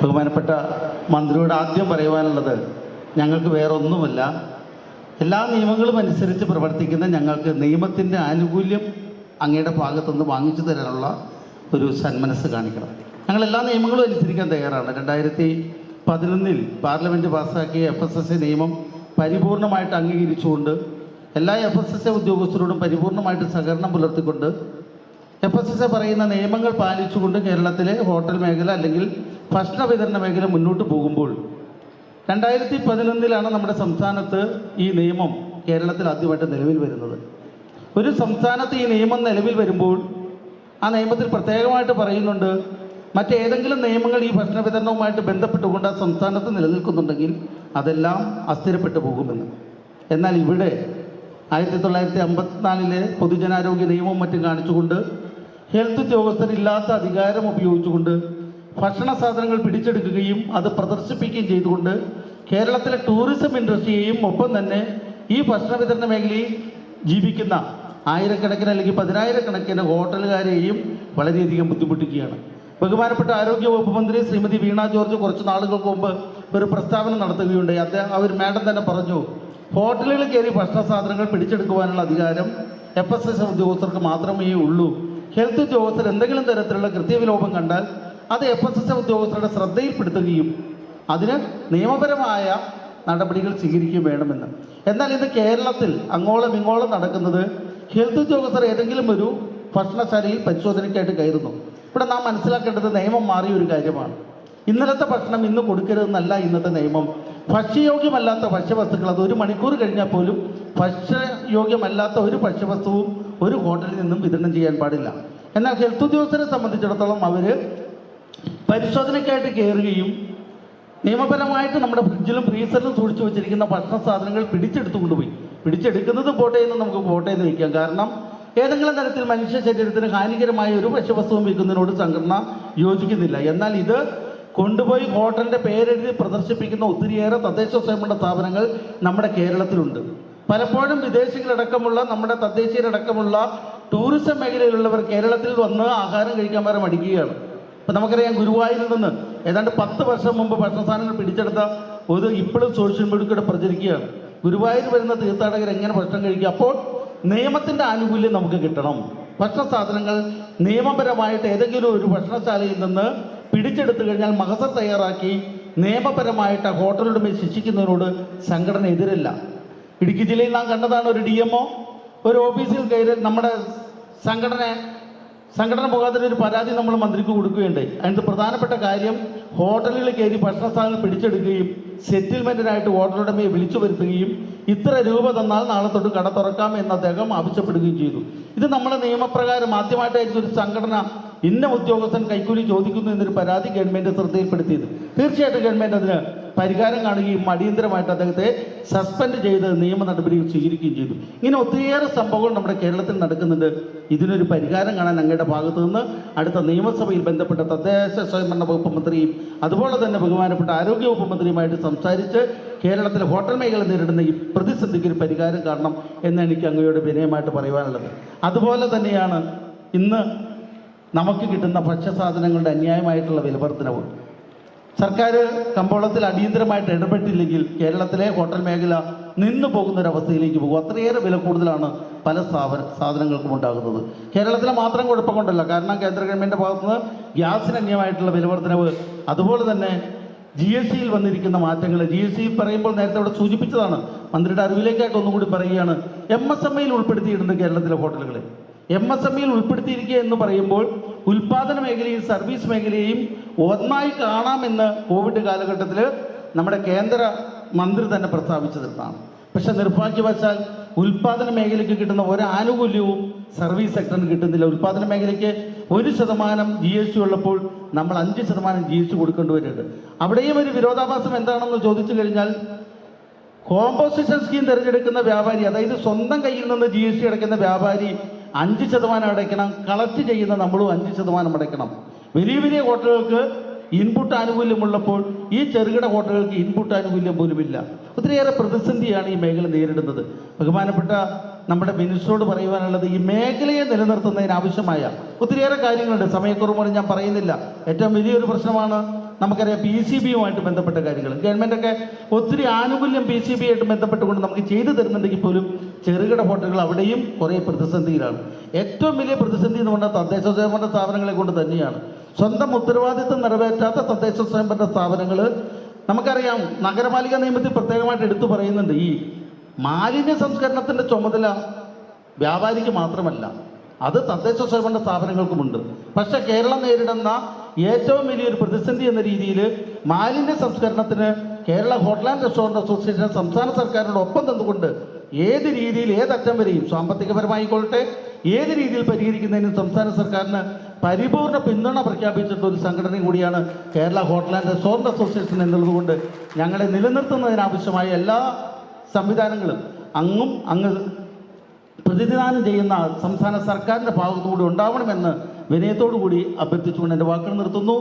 ബഹുമാനപ്പെട്ട മന്ത്രിയോട് ആദ്യം പറയുവാനുള്ളത്, ഞങ്ങൾക്ക് വേറെ ഒന്നുമല്ല, എല്ലാ നിയമങ്ങളും അനുസരിച്ച് പ്രവർത്തിക്കുന്ന ഞങ്ങൾക്ക് നിയമത്തിൻ്റെ ആനുകൂല്യം അങ്ങയുടെ ഭാഗത്തുനിന്ന് വാങ്ങിച്ചു തരാനുള്ള ഒരു സന്മനസ് കാണിക്കണം. ഞങ്ങൾ എല്ലാ നിയമങ്ങളും അനുസരിക്കാൻ തയ്യാറാണ്. 2011 പാർലമെൻറ്റ് പാസ്സാക്കിയ FSSA നിയമം പരിപൂർണമായിട്ട് അംഗീകരിച്ചുകൊണ്ട് എല്ലാ FSSA ഉദ്യോഗസ്ഥരോടും പരിപൂർണമായിട്ട് സഹകരണം പുലർത്തിക്കൊണ്ട് FSSA പറയുന്ന നിയമങ്ങൾ പാലിച്ചുകൊണ്ട് കേരളത്തിലെ ഹോട്ടൽ മേഖല അല്ലെങ്കിൽ ഭക്ഷണ വിതരണ മേഖല മുന്നോട്ട് പോകുമ്പോൾ 2011 നമ്മുടെ സംസ്ഥാനത്ത് ഈ നിയമം കേരളത്തിൽ ആദ്യമായിട്ട് നിലവിൽ വരുന്നത്. ഒരു സംസ്ഥാനത്ത് ഈ നിയമം നിലവിൽ വരുമ്പോൾ ആ നിയമത്തിൽ പ്രത്യേകമായിട്ട് പറയുന്നുണ്ട്, മറ്റേതെങ്കിലും നിയമങ്ങൾ ഈ ഭക്ഷണ വിതരണവുമായിട്ട് ബന്ധപ്പെട്ടുകൊണ്ട് ആ സംസ്ഥാനത്ത് നിലനിൽക്കുന്നുണ്ടെങ്കിൽ അതെല്ലാം അസ്ഥിരപ്പെട്ടു പോകുമെന്ന്. എന്നാൽ ഇവിടെ 1954 പൊതുജനാരോഗ്യ നിയമവും മറ്റും കാണിച്ചുകൊണ്ട് ഹെൽത്ത് ഉദ്യോഗസ്ഥരില്ലാത്ത അധികാരം ഉപയോഗിച്ചുകൊണ്ട് ഭക്ഷണ സാധനങ്ങൾ പിടിച്ചെടുക്കുകയും അത് പ്രദർശിപ്പിക്കുകയും ചെയ്തുകൊണ്ട് കേരളത്തിലെ ടൂറിസം ഇൻഡസ്ട്രിയെയും ഒപ്പം തന്നെ ഈ ഭക്ഷണ വിതരണ മേഖലയിൽ ജീവിക്കുന്ന ആയിരക്കണക്കിന് അല്ലെങ്കിൽ 10,000-കണക്കിന് ഹോട്ടലുകാരെയും വളരെയധികം ബുദ്ധിമുട്ടിക്കുകയാണ്. ബഹുമാനപ്പെട്ട ആരോഗ്യ വകുപ്പ് മന്ത്രി ശ്രീമതി വീണ ജോർജ് കുറച്ച് നാളുകൾക്ക് മുമ്പ് ഒരു പ്രസ്താവന നടത്തുകയുണ്ടായി. അവർ മാഡം തന്നെ പറഞ്ഞു, ഹോട്ടലുകളിൽ കയറി ഭക്ഷണ സാധനങ്ങൾ പിടിച്ചെടുക്കുവാനുള്ള അധികാരം FSSA ഉദ്യോഗസ്ഥർക്ക് മാത്രമേ ഉള്ളൂ. ഹെൽത്ത് ഉദ്യോഗസ്ഥർ എന്തെങ്കിലും തരത്തിലുള്ള കൃത്യവിലോപം കണ്ടാൽ അത് FSSA ഉദ്യോഗസ്ഥരുടെ ശ്രദ്ധയിൽപ്പെടുത്തുകയും അതിന് നിയമപരമായ നടപടികൾ സ്വീകരിക്കുകയും വേണമെന്ന്. എന്നാൽ ഇത് കേരളത്തിൽ അങ്ങോളം ഇങ്ങോളം നടക്കുന്നത്, ഹെൽത്ത് ഉദ്യോഗസ്ഥർ ഏതെങ്കിലും ഒരു ഭക്ഷണശാലയിൽ പരിശോധനയ്ക്കായിട്ട് കയറുന്നു. ഇവിടെ നാം മനസ്സിലാക്കേണ്ടത് നിയമം മാറിയ ഒരു കാര്യമാണ്. ഇന്നലത്തെ ഭക്ഷണം ഇന്ന് കൊടുക്കരുതെന്നല്ല ഇന്നത്തെ നിയമം. ഭക്ഷ്യയോഗ്യമല്ലാത്ത ഭക്ഷ്യവസ്തുക്കൾ അത് 1 മണിക്കൂർ കഴിഞ്ഞാൽ പോലും ഭക്ഷ്യയോഗ്യമല്ലാത്ത ഒരു ഭക്ഷ്യവസ്തുവും ഒരു ഹോട്ടലിൽ നിന്നും വിതരണം ചെയ്യാൻ പാടില്ല. എന്നാൽ ഹെൽത്ത് ഉദ്യോഗസ്ഥരെ സംബന്ധിച്ചിടത്തോളം അവർ പരിശോധനയ്ക്കായിട്ട് കയറുകയും നിയമപരമായിട്ട് നമ്മുടെ ഫ്രിഡ്ജിലും ഫ്രീസറിലും സൂക്ഷിച്ചു വെച്ചിരിക്കുന്ന ഭക്ഷണ സാധനങ്ങൾ പിടിച്ചെടുത്തു കൊണ്ടുപോയി, പിടിച്ചെടുക്കുന്നത് പോട്ടെ എന്ന് നമുക്ക് പോട്ടെ എന്ന് വയ്ക്കാം. കാരണം ഏതെങ്കിലും തരത്തിൽ മനുഷ്യ ശരീരത്തിന് ഹാനികരമായ ഒരു ഭക്ഷ്യവസ്തുവും വിൽക്കുന്നതിനോട് സംഘടന യോജിക്കുന്നില്ല. എന്നാൽ ഇത് കൊണ്ടുപോയി ഹോട്ടലിൻ്റെ പേരെഴുതി പ്രദർശിപ്പിക്കുന്ന ഒത്തിരിയേറെ തദ്ദേശ സ്വയംഭരണ സ്ഥാപനങ്ങൾ നമ്മുടെ കേരളത്തിലുണ്ട്. പലപ്പോഴും വിദേശികളടക്കമുള്ള നമ്മുടെ തദ്ദേശീയരടക്കമുള്ള ടൂറിസം മേഖലയിലുള്ളവർ കേരളത്തിൽ വന്ന് ആഹാരം കഴിക്കാൻ വരെ മടിക്കുകയാണ്. ഇപ്പം നമുക്കറിയാം, ഗുരുവായൂരിൽ നിന്ന് ഏതാണ്ട് 10 വർഷം മുമ്പ് ഭക്ഷണ സാധനങ്ങൾ പിടിച്ചെടുത്ത ഒരു ഇപ്പോഴും സോഷ്യൽ മീഡിയയുടെ പ്രചരിക്കുകയാണ്. ഗുരുവായൂർ വരുന്ന തീർത്ഥാടകർ എങ്ങനെ ഭക്ഷണം കഴിക്കുക? അപ്പോൾ നിയമത്തിൻ്റെ ആനുകൂല്യം നമുക്ക് കിട്ടണം. ഭക്ഷണ സാധനങ്ങൾ നിയമപരമായിട്ട് ഏതെങ്കിലും ഒരു ഭക്ഷണശാലയിൽ നിന്ന് പിടിച്ചെടുത്തു കഴിഞ്ഞാൽ മഹസർ തയ്യാറാക്കി നിയമപരമായിട്ട് ഹോട്ടലുടമയെ ശിക്ഷിക്കുന്നതിനോട് സംഘടന എതിരല്ല. ഇടുക്കി ജില്ലയിൽ നാം കണ്ടതാണ്, ഒരു DMO ഒരു ഓഫീസിൽ കയറി നമ്മുടെ സംഘടന മുഖാന്തരം ഒരു പരാതി നമ്മൾ മന്ത്രിക്ക് കൊടുക്കുകയുണ്ടായി. അതിന് പ്രധാനപ്പെട്ട കാര്യം, ഹോട്ടലുകളിൽ കയറി ഭക്ഷണ സാധനങ്ങൾ പിടിച്ചെടുക്കുകയും സെറ്റിൽമെൻറ്റിനായിട്ട് ഹോട്ടലുടമയെ വിളിച്ചു വരുത്തുകയും ഇത്ര രൂപ തന്നാൽ നാളെ തൊട്ട് കട തുറക്കാം എന്ന് അദ്ദേഹം ആവശ്യപ്പെടുകയും ചെയ്തു. ഇത് നമ്മുടെ നിയമപ്രകാരം ആദ്യമായിട്ടായിരിക്കും ഒരു സംഘടന ഇന്ന ഉദ്യോഗസ്ഥൻ കൈക്കൂലി ചോദിക്കുന്നു എന്നൊരു പരാതി ഗവൺമെൻറ് ശ്രദ്ധയിൽപ്പെടുത്തിയത്. തീർച്ചയായിട്ടും ഗവൺമെൻറ് അതിന് പരിഹാരം കാണുകയും അടിയന്തരമായിട്ട് അദ്ദേഹത്തെ സസ്പെൻഡ് ചെയ്ത് നിയമ നടപടികൾ സ്വീകരിക്കുകയും ചെയ്തു. ഇങ്ങനെ ഒത്തിരിയേറെ സംഭവങ്ങൾ നമ്മുടെ കേരളത്തിൽ നടക്കുന്നുണ്ട്. ഇതിനൊരു പരിഹാരം കാണാൻ അങ്ങയുടെ ഭാഗത്തു നിന്ന് അടുത്ത നിയമസഭയിൽ ബന്ധപ്പെട്ട തദ്ദേശ സ്വയംഭരണ വകുപ്പ് മന്ത്രിയും അതുപോലെ തന്നെ ബഹുമാനപ്പെട്ട ആരോഗ്യ വകുപ്പ് മന്ത്രിയുമായിട്ട് സംസാരിച്ച് കേരളത്തിലെ ഹോട്ടൽ മേഖല നേരിടുന്ന ഈ പ്രതിസന്ധിക്ക് ഒരു പരിഹാരം കാണണം എന്ന് എനിക്ക് അങ്ങയോട് വിനയമായിട്ട് പറയുവാനുള്ളത്. അതുപോലെ തന്നെയാണ് ഇന്ന് നമുക്ക് കിട്ടുന്ന ഭക്ഷ്യസാധനങ്ങളുടെ അന്യായമായിട്ടുള്ള വിലവർദ്ധനവ്. സർക്കാർ കമ്പോളത്തിൽ അടിയന്തരമായിട്ട് ഇടപെട്ടില്ലെങ്കിൽ കേരളത്തിലെ ഹോട്ടൽ മേഖല നിന്നു പോകുന്നൊരവസ്ഥയിലേക്ക് പോകും. അത്രയേറെ വില കൂടുതലാണ് പല സാധനങ്ങൾക്കും ഉണ്ടാകുന്നത്. കേരളത്തിലെ മാത്രം കുഴപ്പം കൊണ്ടല്ല, കാരണം കേന്ദ്ര ഗവൺമെൻറ്റിൻ്റെ ഭാഗത്തുനിന്ന് ഗ്യാസിന് അന്യമായിട്ടുള്ള വിലവർദ്ധനവ്, അതുപോലെ തന്നെ GSTയിൽ വന്നിരിക്കുന്ന മാറ്റങ്ങൾ. GST പറയുമ്പോൾ നേരത്തെ അവിടെ സൂചിപ്പിച്ചതാണ്, മന്ത്രിയുടെ അറിവിലേക്കായിട്ട് ഒന്നുകൂടി പറയുകയാണ്, MSMEയിൽ ഉൾപ്പെടുത്തിയിട്ടുണ്ട് കേരളത്തിലെ ഹോട്ടലുകളെ. MSMEയിൽ ഉൾപ്പെടുത്തിയിരിക്കുക എന്ന് പറയുമ്പോൾ ഉൽപ്പാദന മേഖലയും സർവീസ് മേഖലയും ഒന്നായി കാണാമെന്ന് കോവിഡ് കാലഘട്ടത്തിൽ നമ്മുടെ കേന്ദ്ര മന്ത്രി തന്നെ പ്രസ്താവിച്ചതാണ്. പക്ഷെ നിർഭാഗ്യവശാൽ ഉൽപ്പാദന മേഖലയ്ക്ക് കിട്ടുന്ന ഒരു ആനുകൂല്യവും സർവീസ് സെക്ടറിന് കിട്ടുന്നില്ല. ഉൽപ്പാദന മേഖലയ്ക്ക് 1% GST ഉള്ളപ്പോൾ നമ്മൾ 5% GST കൊടുക്കേണ്ടി വരുന്നുണ്ട്. അവിടെയും ഒരു വിരോധാഭാസം എന്താണെന്ന് ചോദിച്ചു കഴിഞ്ഞാൽ, കോമ്പോസിഷൻ സ്കീം തിരഞ്ഞെടുക്കുന്ന വ്യാപാരി, അതായത് സ്വന്തം കയ്യിൽ നിന്ന് GST അടയ്ക്കുന്ന വ്യാപാരി 5% അടയ്ക്കണം, കളക്ട് ചെയ്യുന്ന നമ്മളും 5% അടയ്ക്കണം. വലിയ വലിയ ഹോട്ടലുകൾക്ക് ഇൻപുട്ട് ആനുകൂല്യമുള്ളപ്പോൾ ഈ ചെറുകിട ഹോട്ടലുകൾക്ക് ഇൻപുട്ട് ആനുകൂല്യം പോലുമില്ല. ഒത്തിരിയേറെ പ്രതിസന്ധിയാണ് ഈ മേഖല നേരിടുന്നത്. ബഹുമാനപ്പെട്ട നമ്മുടെ മിനിസ്റ്ററോട് പറയുവാനുള്ളത്, ഈ മേഖലയെ നിലനിർത്തുന്നതിന് ആവശ്യമായ ഒത്തിരിയേറെ കാര്യങ്ങളുണ്ട്. സമയക്കുറവ് മൂലം ഞാൻ പറയുന്നില്ല. ഏറ്റവും വലിയൊരു പ്രശ്നമാണ് നമുക്കറിയാം PCBയുമായിട്ട് ബന്ധപ്പെട്ട കാര്യങ്ങൾ ഗവൺമെൻറ്റൊക്കെ ഒത്തിരി ആനുകൂല്യം PCB ആയിട്ട് ബന്ധപ്പെട്ടുകൊണ്ട് നമുക്ക് ചെയ്തു തരുന്നുണ്ടെങ്കിൽ പോലും ചെറുകിട ഹോട്ടലുകൾ അവിടെയും കുറേ പ്രതിസന്ധിയിലാണ്. ഏറ്റവും വലിയ പ്രതിസന്ധി എന്ന് പറഞ്ഞാൽ തദ്ദേശ സ്വയംഭരണ സ്ഥാപനങ്ങളെ കൊണ്ട് തന്നെയാണ്. സ്വന്തം ഉത്തരവാദിത്തം നിറവേറ്റാത്ത തദ്ദേശ സ്വയംഭരണ സ്ഥാപനങ്ങൾ, നമുക്കറിയാം നഗരപാലിക നിയമത്തിൽ പ്രത്യേകമായിട്ട് എടുത്തു പറയുന്നുണ്ട്, ഈ മാലിന്യ സംസ്കരണത്തിൻ്റെ ചുമതല വ്യാപാരിക്ക് മാത്രമല്ല, അത് തദ്ദേശ സ്വയംഭരണ സ്ഥാപനങ്ങൾക്കുമുണ്ട്. പക്ഷെ കേരളം നേരിടുന്ന ഏറ്റവും വലിയൊരു പ്രതിസന്ധി എന്ന രീതിയിൽ മാലിന്യ സംസ്കരണത്തിന് Kerala hotel and restaurant association സംസ്ഥാന സർക്കാരിനോടൊപ്പം തന്നുകൊണ്ട് ഏത് രീതിയിൽ ഏതറ്റം വരെയും സാമ്പത്തികപരമായിക്കൊള്ളട്ടെ ഏത് രീതിയിൽ പരിഹരിക്കുന്നതിനും സംസ്ഥാന സർക്കാരിന് പരിപൂർണ പിന്തുണ പ്രഖ്യാപിച്ചിട്ടുള്ള ഒരു സംഘടനയും കൂടിയാണ് Kerala hotel and restaurant association എന്നുള്ളതുകൊണ്ട് ഞങ്ങളെ നിലനിർത്തുന്നതിനാവശ്യമായ എല്ലാ സംവിധാനങ്ങളും അങ്ങ് പ്രതിനിധാനം ചെയ്യുന്ന സംസ്ഥാന സർക്കാരിൻ്റെ ഭാഗത്തുകൂടി ഉണ്ടാവണമെന്ന് വിനയത്തോടു കൂടി അഭ്യർത്ഥിച്ചുകൊണ്ട് എൻ്റെ വാക്കുകൾ നിർത്തുന്നു.